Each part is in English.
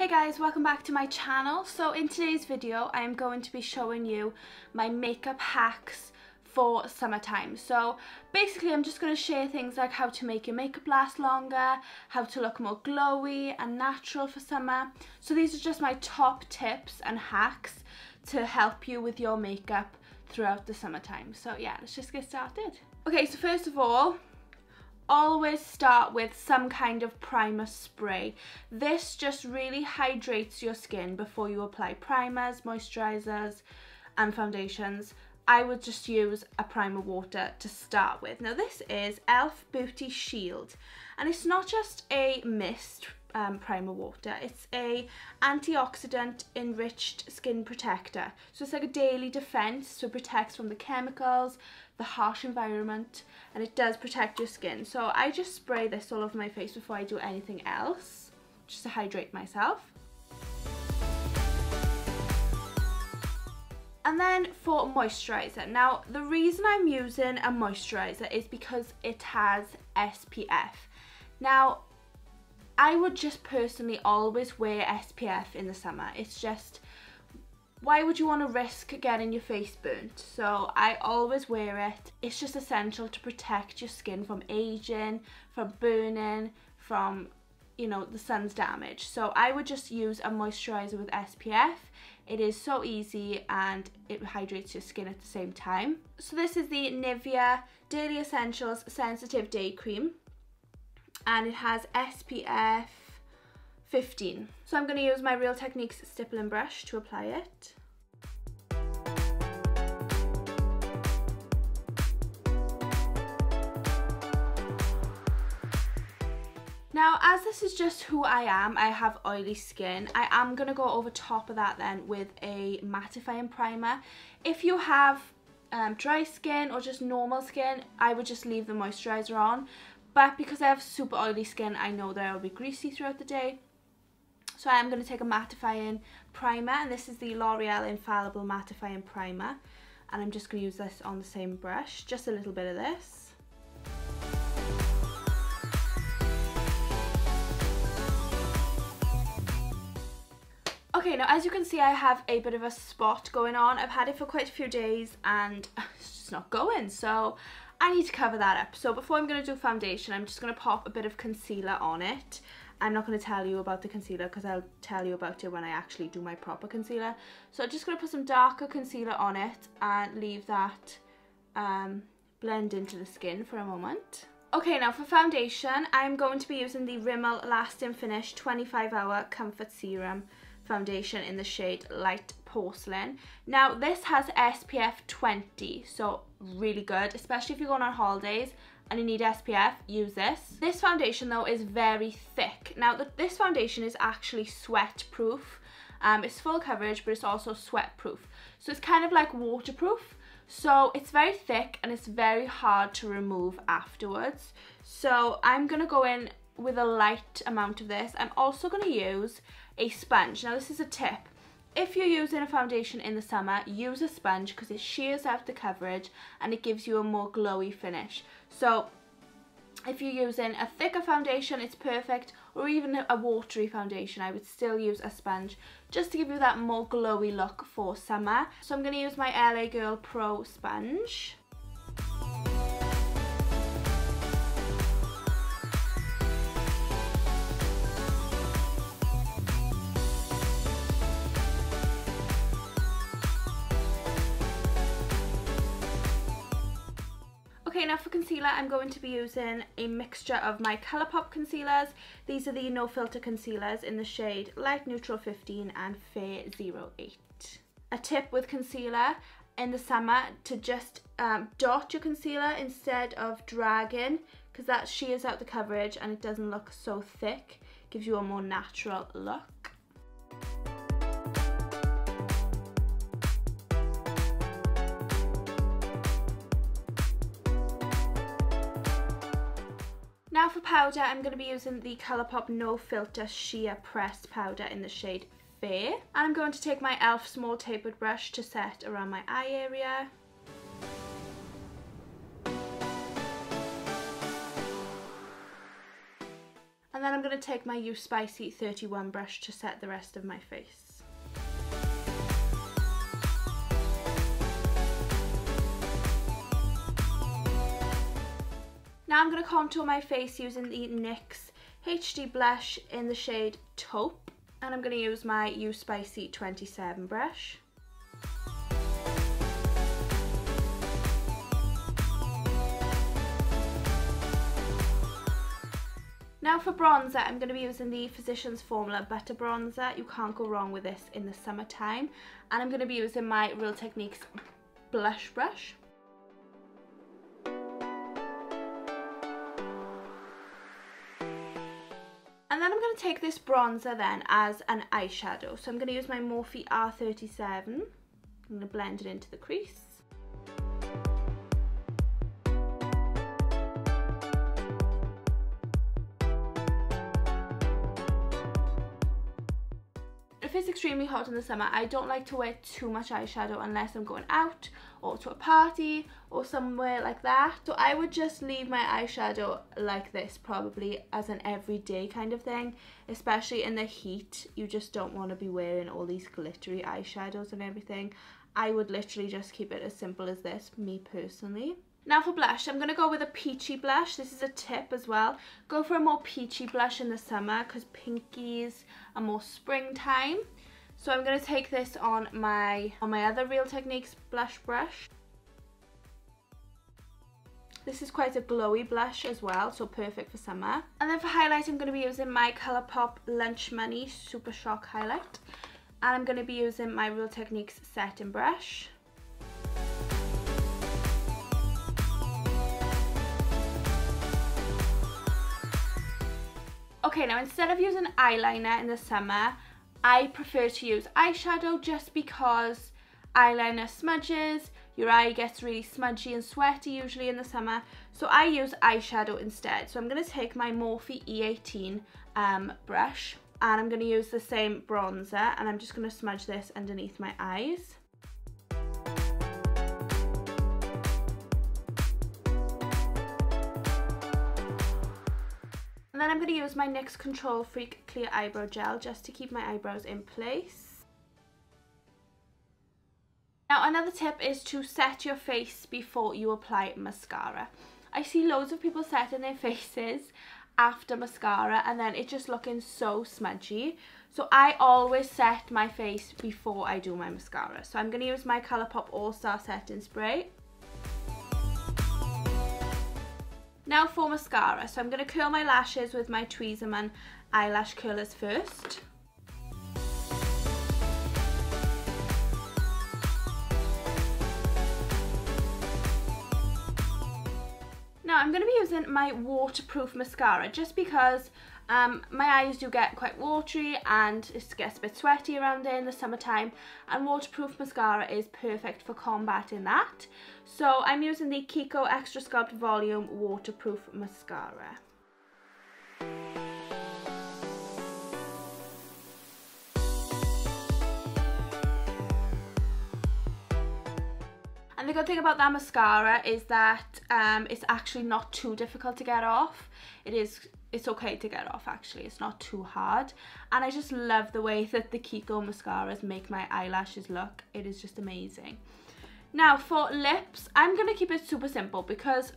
Hey guys, welcome back to my channel. So in today's video I am going to be showing you my makeup hacks for summertime. So basically I'm just going to share things like how to make your makeup last longer, how to look more glowy and natural for summer. So these are just my top tips and hacks to help you with your makeup throughout the summertime. So yeah, let's just get started. Okay, so first of all, always start with some kind of primer spray. This just really hydrates your skin before you apply primers, moisturizers and foundations. I would just use a primer water to start with. Now this is e.l.f. Beauty Shield, and it's not just a mist primer water, it's a antioxidant enriched skin protector. So it's like a daily defense, so it protects from the chemicals, the harsh environment, and it does protect your skin. So I just spray this all over my face before I do anything else, just to hydrate myself. And then for moisturizer. Now the reason I'm using a moisturizer is because it has SPF. Now I would just personally always wear SPF in the summer. It's just, why would you want to risk getting your face burnt? So I always wear it. It's just essential to protect your skin from aging, from burning, from, you know, the sun's damage. So I would just use a moisturizer with SPF. It is so easy and it hydrates your skin at the same time. So this is the Nivea Daily Essentials Sensitive Day Cream, and it has SPF 15. So I'm going to use my Real Techniques stippling brush to apply it. Now, as this is just who I am, I have oily skin, I am going to go over top of that then with a mattifying primer. If you have dry skin or just normal skin, I would just leave the moisturizer on. But because I have super oily skin, I know that I will be greasy throughout the day. So I am going to take a mattifying primer, and this is the L'Oreal Infallible Mattifying Primer. And I'm just going to use this on the same brush, just a little bit of this. Okay, now as you can see I have a bit of a spot going on. I've had it for quite a few days and it's just not going, so I need to cover that up. So before I'm going to do foundation, I'm just going to pop a bit of concealer on it. I'm not going to tell you about the concealer because I'll tell you about it when I actually do my proper concealer. So I'm just going to put some darker concealer on it and leave that blend into the skin for a moment. Okay, now for foundation, I'm going to be using the Rimmel Lasting Finish 25-Hour Comfort Serum foundation in the shade Light Porcelain. Now this has SPF 20, so really good, especially if you're going on holidays and you need SPF, use this. This foundation though is very thick. Now this foundation is actually sweat proof. It's full coverage, but it's also sweat proof. So it's kind of like waterproof. So it's very thick and it's very hard to remove afterwards. So I'm gonna go in with a light amount of this. I'm also gonna use a sponge. Now this is a tip. If you're using a foundation in the summer, use a sponge because it shears out the coverage and it gives you a more glowy finish. So if you're using a thicker foundation, it's perfect, or even a watery foundation, I would still use a sponge just to give you that more glowy look for summer. So I'm going to use my LA Girl Pro sponge. Okay, now for concealer, I'm going to be using a mixture of my Colourpop concealers. These are the No Filter concealers in the shade Light Neutral 15 and Fair 08. A tip with concealer in the summer to just dot your concealer instead of dragging, because that shears out the coverage and it doesn't look so thick, gives you a more natural look. Now for powder, I'm going to be using the Colourpop No Filter Sheer Pressed Powder in the shade Fair. And I'm going to take my e.l.f. small tapered brush to set around my eye area. And then I'm going to take my Spicy 31 brush to set the rest of my face. Now I'm going to contour my face using the NYX HD Blush in the shade Taupe, and I'm going to use my Spicy 27 brush. Now for bronzer, I'm going to be using the Physicians Formula Butter Bronzer. You can't go wrong with this in the summertime. And I'm going to be using my Real Techniques blush brush. And then I'm going to take this bronzer then as an eyeshadow. So I'm going to use my Morphe R37. I'm going to blend it into the crease. If it's extremely hot in the summer, I don't like to wear too much eyeshadow unless I'm going out or to a party or somewhere like that. So I would just leave my eyeshadow like this, probably as an everyday kind of thing, especially in the heat. You just don't want to be wearing all these glittery eyeshadows and everything. I would literally just keep it as simple as this, me personally. Now for blush, I'm going to go with a peachy blush. This is a tip as well. Go for a more peachy blush in the summer because pinkies are more springtime. So I'm going to take this on my other Real Techniques blush brush. This is quite a glowy blush as well, so perfect for summer. And then for highlight, I'm going to be using my Colourpop Lunch Money Super Shock Highlight. And I'm going to be using my Real Techniques setting brush. Okay, now instead of using eyeliner in the summer, I prefer to use eyeshadow just because eyeliner smudges, your eye gets really smudgy and sweaty usually in the summer, so I use eyeshadow instead. So I'm going to take my Morphe E18 brush, and I'm going to use the same bronzer, and I'm just going to smudge this underneath my eyes. And then I'm going to use my NYX Control Freak Clear Eyebrow Gel just to keep my eyebrows in place. Now another tip is to set your face before you apply mascara. I see loads of people setting their faces after mascara and then it's just looking so smudgy. So I always set my face before I do my mascara. So I'm going to use my Colourpop All Star Setting Spray. Now for mascara, so I'm going to curl my lashes with my Tweezerman eyelash curlers first. Now I'm going to be using my waterproof mascara just because my eyes do get quite watery and it gets a bit sweaty around there in the summertime, and waterproof mascara is perfect for combating that. So I'm using the Kiko Extra Sculpt Volume Waterproof Mascara. And the good thing about that mascara is that it's actually not too difficult to get off. It's okay to get off actually, it's not too hard. And I just love the way that the Kiko mascaras make my eyelashes look. It is just amazing. Now for lips, I'm going to keep it super simple because,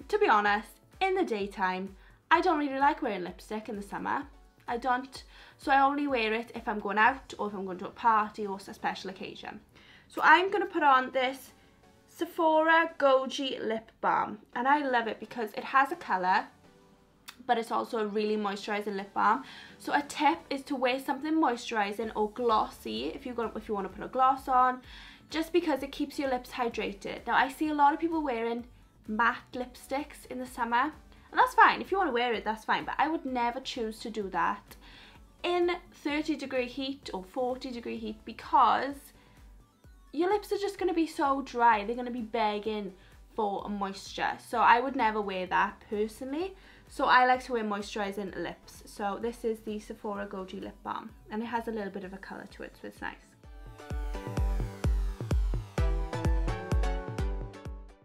to be honest, in the daytime, I don't really like wearing lipstick in the summer. I don't. So I only wear it if I'm going out or if I'm going to a party or a special occasion. So I'm going to put on this Sephora Goji Lip Balm. And I love it because it has a colour, but it's also a really moisturising lip balm. So a tip is to wear something moisturising or glossy if you want to put a gloss on, just because it keeps your lips hydrated. Now I see a lot of people wearing matte lipsticks in the summer, and that's fine. If you want to wear it, that's fine, but I would never choose to do that in 30-degree heat or 40-degree heat because your lips are just going to be so dry. They're going to be begging for moisture. So I would never wear that personally. So I like to wear moisturising lips. So this is the Sephora Goji Lip Balm, and it has a little bit of a colour to it, so it's nice.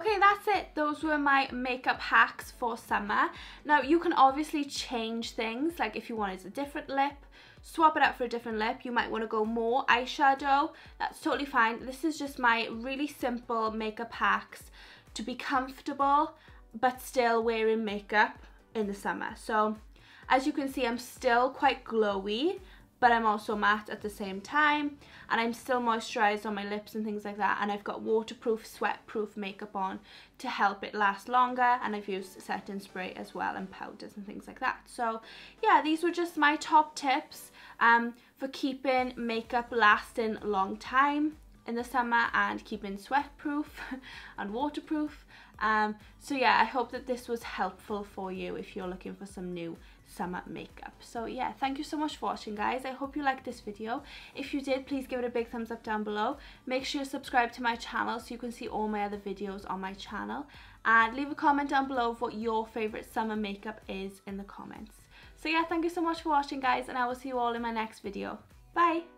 Okay, that's it. Those were my makeup hacks for summer. Now you can obviously change things, like if you wanted a different lip, swap it out for a different lip. You might want to go more eyeshadow. That's totally fine. This is just my really simple makeup hacks to be comfortable but still wearing makeup in the summer. So as you can see, I'm still quite glowy, but I'm also matte at the same time, and I'm still moisturized on my lips and things like that, and I've got waterproof, sweat-proof makeup on to help it last longer, and I've used setting spray as well and powders and things like that. So yeah, these were just my top tips for keeping makeup lasting a long time in the summer and keeping sweat-proof and waterproof. So yeah, I hope that this was helpful for you if you're looking for some new summer makeup. So yeah, thank you so much for watching, guys. I hope you liked this video. If you did, please give it a big thumbs up down below. Make sure you subscribe to my channel so you can see all my other videos on my channel, and leave a comment down below of what your favorite summer makeup is in the comments. So yeah, thank you so much for watching, guys, and I will see you all in my next video. Bye.